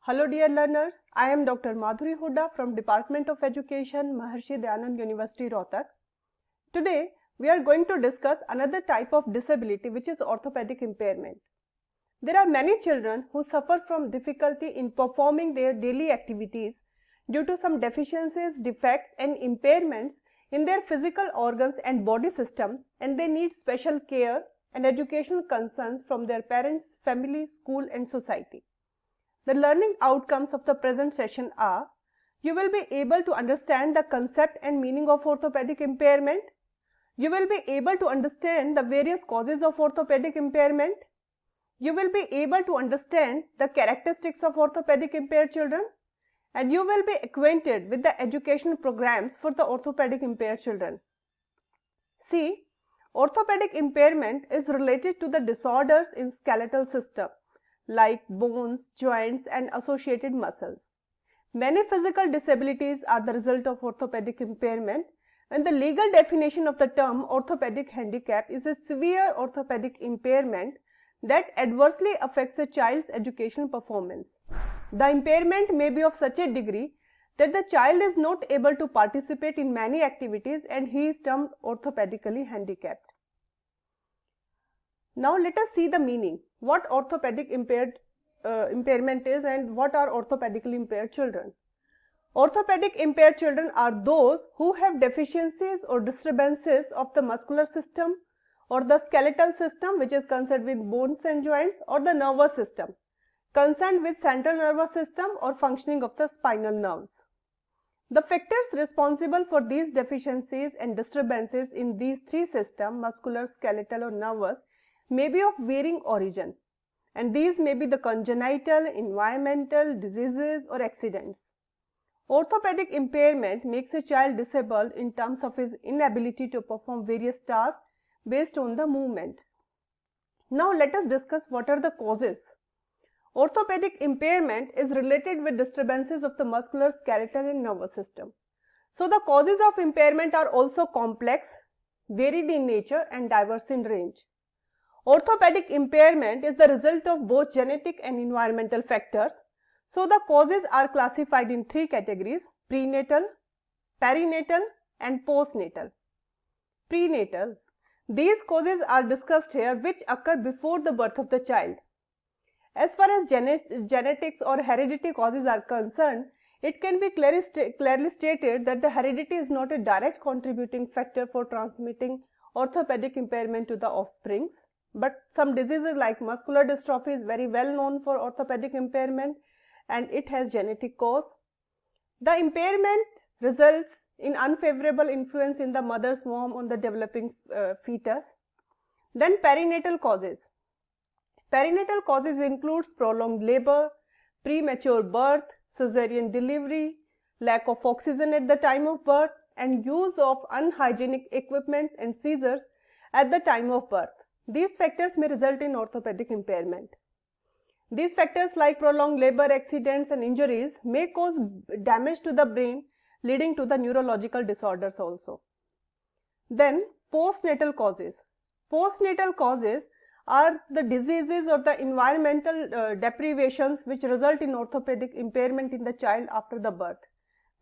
Hello dear learners, I am Dr. Madhuri Huda from Department of Education, Maharshi Dayanand University, Rohtak. Today we are going to discuss another type of disability, which is orthopedic impairment. There are many children who suffer from difficulty in performing their daily activities due to some deficiencies, defects and impairments in their physical organs and body systems, and they need special care and educational concerns from their parents, family, school and society. The learning outcomes of the present session are: you will be able to understand the concept and meaning of orthopedic impairment. You will be able to understand the various causes of orthopedic impairment. You will be able to understand the characteristics of orthopedic impaired children. And you will be acquainted with the educational programs for the orthopedic impaired children. See, orthopedic impairment is related to the disorders in skeletal system like bones, joints and associated muscles. Many physical disabilities are the result of orthopedic impairment, and the legal definition of the term orthopedic handicap is a severe orthopedic impairment that adversely affects a child's educational performance. The impairment may be of such a degree that the child is not able to participate in many activities and he is termed orthopedically handicapped. Now let us see the meaning. What orthopedic impairment is and what are orthopedically impaired children. Orthopedic impaired children are those who have deficiencies or disturbances of the muscular system or the skeletal system, which is concerned with bones and joints, or the nervous system concerned with central nervous system or functioning of the spinal nerves. The factors responsible for these deficiencies and disturbances in these three systems, muscular, skeletal or nervous, may be of varying origin, and these may be the congenital, environmental, diseases or accidents. Orthopedic impairment makes a child disabled in terms of his inability to perform various tasks based on the movement. Now let us discuss what are the causes. Orthopedic impairment is related with disturbances of the muscular, skeletal and nervous system. So the causes of impairment are also complex, varied in nature and diverse in range. Orthopedic impairment is the result of both genetic and environmental factors. So the causes are classified in three categories: prenatal, perinatal and postnatal. Prenatal. These causes are discussed here, which occur before the birth of the child. As far as genetics or heredity causes are concerned, it can be clearly stated that the heredity is not a direct contributing factor for transmitting orthopedic impairment to the offsprings. But some diseases like muscular dystrophy is very well known for orthopedic impairment and it has genetic cause. The impairment results in unfavorable influence in the mother's womb on the developing fetus. Then perinatal causes. Perinatal causes includes prolonged labor, premature birth, cesarean delivery, lack of oxygen at the time of birth and use of unhygienic equipment and seizures at the time of birth. These factors may result in orthopedic impairment. These factors like prolonged labor, accidents and injuries may cause damage to the brain, leading to the neurological disorders also. Then postnatal causes. Postnatal causes are the diseases or the environmental deprivations which result in orthopedic impairment in the child after the birth.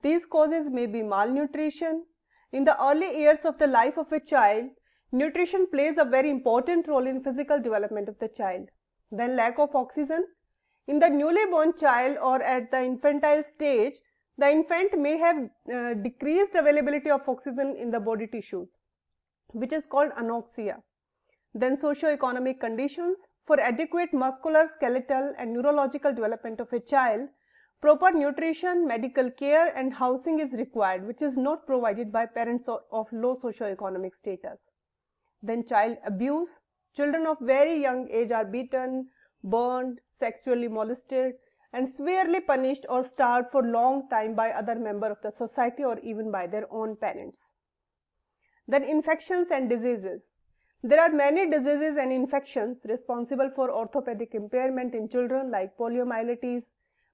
These causes may be malnutrition. In the early years of the life of a child, nutrition plays a very important role in physical development of the child. Then lack of oxygen. In the newly born child or at the infantile stage, the infant may have decreased availability of oxygen in the body tissues, which is called anoxia. Then socio-economic conditions. For adequate muscular, skeletal and neurological development of a child, proper nutrition, medical care and housing is required, which is not provided by parents of low socio-economic status. Then child abuse. Children of very young age are beaten, burned, sexually molested and severely punished or starved for long time by other members of the society or even by their own parents. Then infections and diseases. There are many diseases and infections responsible for orthopedic impairment in children like poliomyelitis,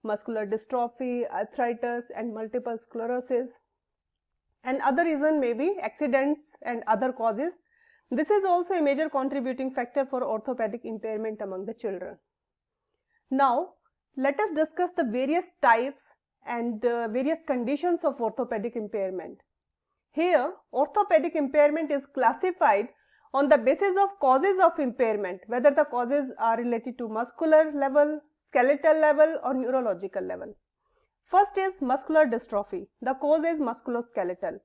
muscular dystrophy, arthritis and multiple sclerosis. And other reason may be accidents and other causes. This is also a major contributing factor for orthopedic impairment among the children. Now, Let us discuss the various types and various conditions of orthopedic impairment. Here, orthopedic impairment is classified on the basis of causes of impairment, whether the causes are related to muscular level, skeletal level or neurological level. First is muscular dystrophy. The cause is musculoskeletal.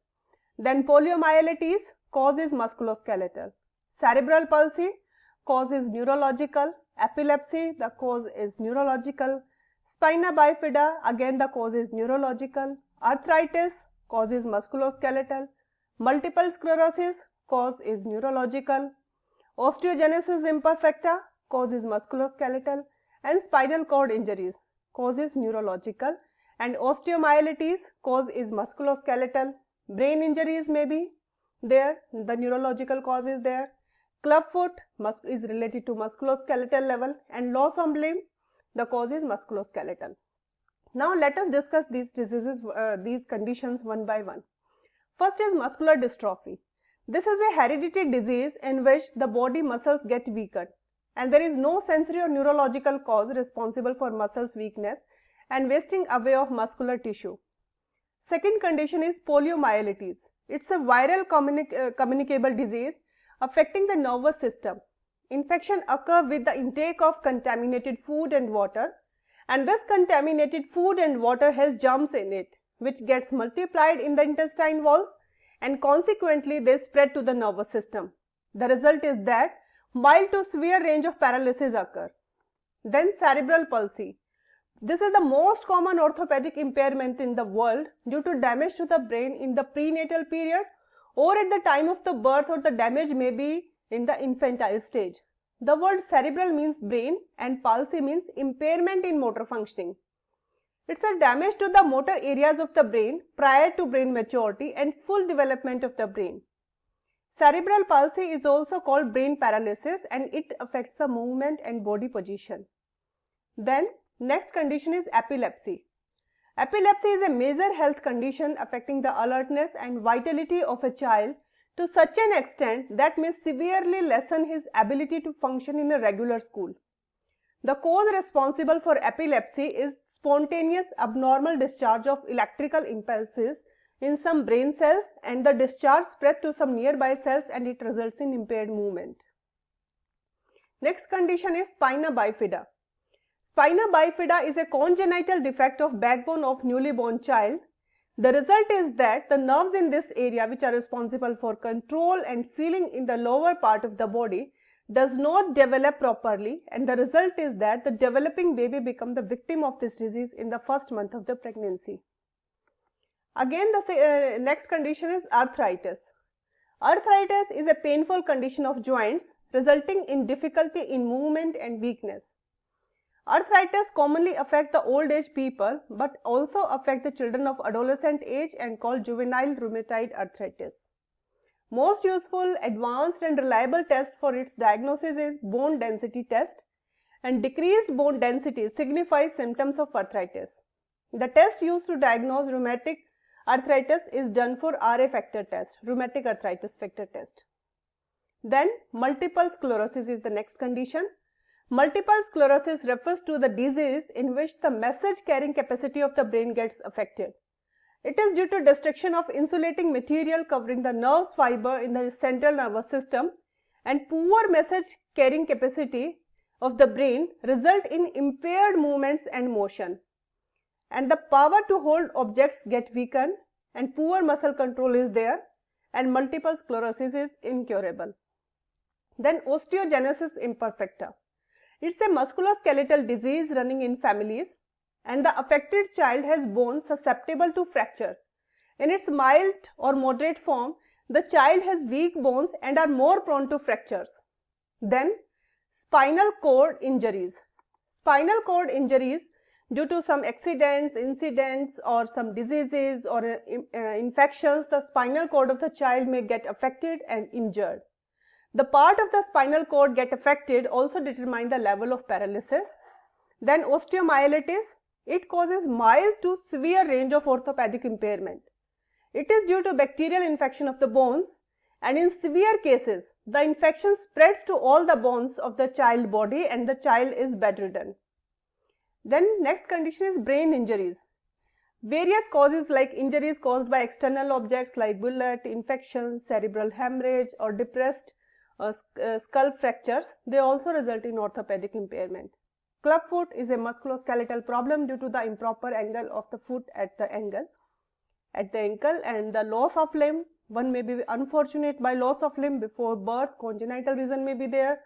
Then poliomyelitis, cause is musculoskeletal. Cerebral palsy, cause is neurological. Epilepsy, the cause is neurological. Spina bifida, again the cause is neurological. Arthritis, cause is musculoskeletal. Multiple sclerosis, cause is neurological. Osteogenesis imperfecta, cause is musculoskeletal. And spinal cord injuries, cause is neurological. And osteomyelitis, cause is musculoskeletal. Brain injuries may be there, the neurological cause is there. Clubfoot is related to musculoskeletal level, and loss of limb, the cause is musculoskeletal. Now let us discuss these diseases, these conditions one by one. First is muscular dystrophy. This is a hereditary disease in which the body muscles get weakened, and there is no sensory or neurological cause responsible for muscles weakness and wasting away of muscular tissue. Second condition is poliomyelitis. It's a viral communicable disease affecting the nervous system. Infection occurs with the intake of contaminated food and water, and this contaminated food and water has germs in it, which gets multiplied in the intestine walls, and consequently they spread to the nervous system. The result is that mild to severe range of paralysis occur. Then cerebral palsy. This is the most common orthopedic impairment in the world due to damage to the brain in the prenatal period or at the time of the birth, or the damage may be in the infantile stage. The word cerebral means brain and palsy means impairment in motor functioning. It's a damage to the motor areas of the brain prior to brain maturity and full development of the brain. Cerebral palsy is also called brain paralysis, and it affects the movement and body position. Then next condition is epilepsy. Epilepsy is a major health condition affecting the alertness and vitality of a child to such an extent that may severely lessen his ability to function in a regular school. The cause responsible for epilepsy is spontaneous abnormal discharge of electrical impulses in some brain cells, and the discharge spread to some nearby cells and it results in impaired movement. Next condition is spina bifida. Spina bifida is a congenital defect of backbone of newly born child. The result is that the nerves in this area, which are responsible for control and feeling in the lower part of the body, does not develop properly, and the result is that the developing baby becomes the victim of this disease in the first month of the pregnancy. Again, the next condition is arthritis. Arthritis is a painful condition of joints resulting in difficulty in movement and weakness. Arthritis commonly affect the old age people but also affect the children of adolescent age and called juvenile rheumatoid arthritis. Most useful, advanced and reliable test for its diagnosis is bone density test, and decreased bone density signifies symptoms of arthritis. The test used to diagnose rheumatic arthritis is done for RA factor test, rheumatic arthritis factor test. Then multiple sclerosis is the next condition. Multiple sclerosis refers to the disease in which the message carrying capacity of the brain gets affected. It is due to destruction of insulating material covering the nerve fiber in the central nervous system, and poor message carrying capacity of the brain result in impaired movements and motion, and the power to hold objects get weakened, and poor muscle control is there, and multiple sclerosis is incurable. Then osteogenesis imperfecta. It's a musculoskeletal disease running in families, and the affected child has bones susceptible to fracture. In its mild or moderate form, the child has weak bones and are more prone to fractures. Then spinal cord injuries. Spinal cord injuries due to some accidents, incidents or some diseases or infections, the spinal cord of the child may get affected and injured. The part of the spinal cord get affected also determine the level of paralysis. Then osteomyelitis, it causes mild to severe range of orthopedic impairment. It is due to bacterial infection of the bones, and in severe cases, the infection spreads to all the bones of the child body and the child is bedridden. Then next condition is brain injuries. Various causes like injuries caused by external objects like bullet, infections, cerebral hemorrhage or depressed skull fractures, they also result in orthopedic impairment. Clubfoot is a musculoskeletal problem due to the improper angle of the foot at the ankle, and the loss of limb. One may be unfortunate by loss of limb before birth, congenital reason may be there,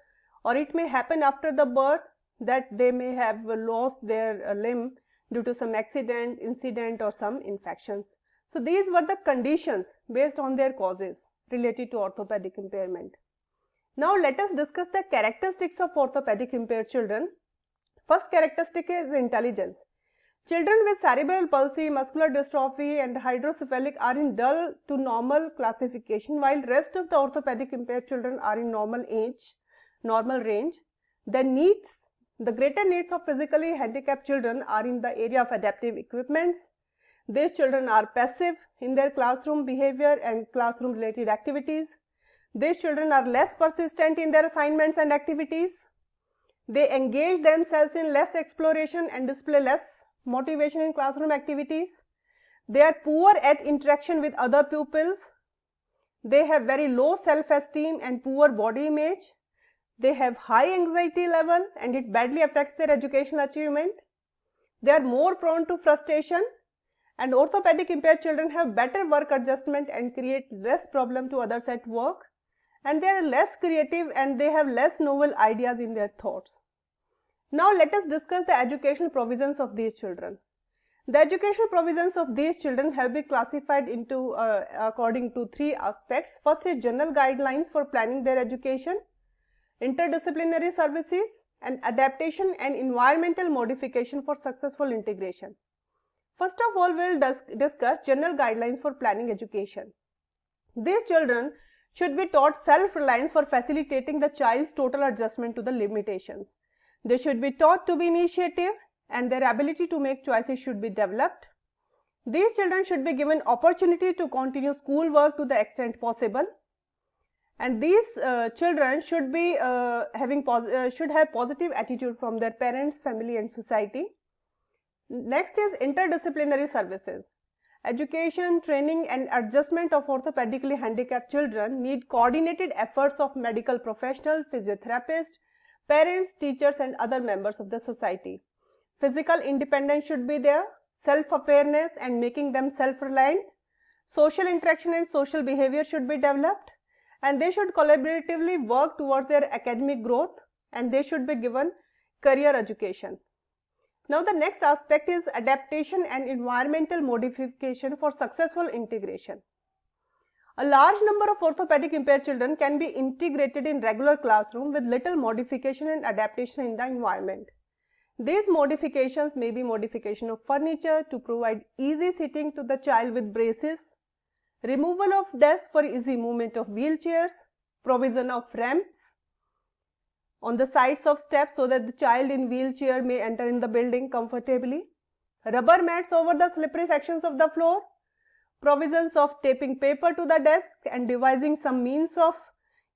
or it may happen after the birth that they may have lost their limb due to some accident, incident or some infections. So these were the conditions based on their causes related to orthopedic impairment. Now let us discuss the characteristics of orthopedic impaired children. First characteristic is intelligence. Children with cerebral palsy, muscular dystrophy and hydrocephalic are in dull to normal classification, while rest of the orthopedic impaired children are in normal range. The greater needs of physically handicapped children are in the area of adaptive equipments. These children are passive in their classroom behavior and classroom related activities. These children are less persistent in their assignments and activities. They engage themselves in less exploration and display less motivation in classroom activities. They are poor at interaction with other pupils. They have very low self-esteem and poor body image. They have high anxiety level and it badly affects their educational achievement. They are more prone to frustration, and orthopedic impaired children have better work adjustment and create less problem to others at work, and they are less creative and they have less novel ideas in their thoughts. Now let us discuss the educational provisions of these children. The educational provisions of these children have been classified into according to three aspects. First is general guidelines for planning their education, interdisciplinary services, and adaptation and environmental modification for successful integration. First of all, we will discuss general guidelines for planning education. These children should be taught self-reliance for facilitating the child's total adjustment to the limitations. They should be taught to be initiative and their ability to make choices should be developed. These children should be given opportunity to continue school work to the extent possible. And these children should be should have positive attitude from their parents, family and society. Next is interdisciplinary services. Education, training and adjustment of orthopedically handicapped children need coordinated efforts of medical professionals, physiotherapists, parents, teachers and other members of the society. Physical independence should be there, self-awareness and making them self-reliant. Social interaction and social behavior should be developed, and they should collaboratively work towards their academic growth, and they should be given career education. Now the next aspect is adaptation and environmental modification for successful integration. A large number of orthopedic impaired children can be integrated in regular classroom with little modification and adaptation in the environment. These modifications may be modification of furniture to provide easy sitting to the child with braces, removal of desks for easy movement of wheelchairs, provision of ramps on the sides of steps so that the child in wheelchair may enter in the building comfortably, rubber mats over the slippery sections of the floor, provisions of taping paper to the desk and devising some means of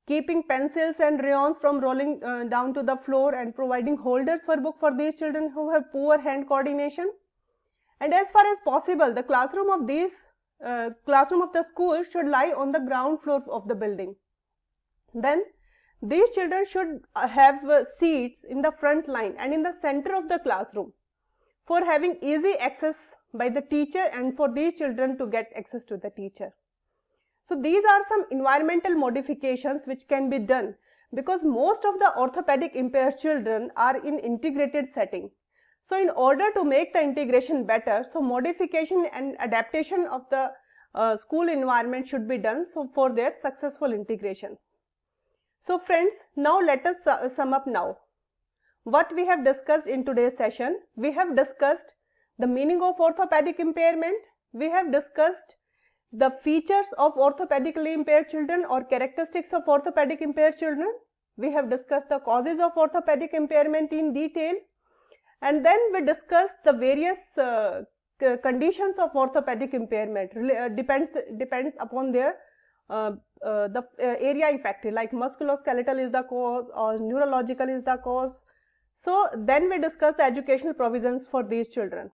keeping pencils and crayons from rolling down to the floor, and providing holders for book for these children who have poor hand coordination. And as far as possible, the classroom of the school should lie on the ground floor of the building. Then these children should have seats in the front line and in the center of the classroom for having easy access by the teacher and for these children to get access to the teacher. So these are some environmental modifications which can be done, because most of the orthopedic impaired children are in integrated setting. So in order to make the integration better, so modification and adaptation of the school environment should be done so for their successful integration. So friends, now let us sum up now. What we have discussed in today's session, we have discussed the meaning of orthopedic impairment, we have discussed the features of orthopedically impaired children or characteristics of orthopedic impaired children, we have discussed the causes of orthopedic impairment in detail, and then we discussed the various conditions of orthopedic impairment. Depends upon their the area affected, like musculoskeletal is the cause or neurological is the cause. So then we discuss the educational provisions for these children.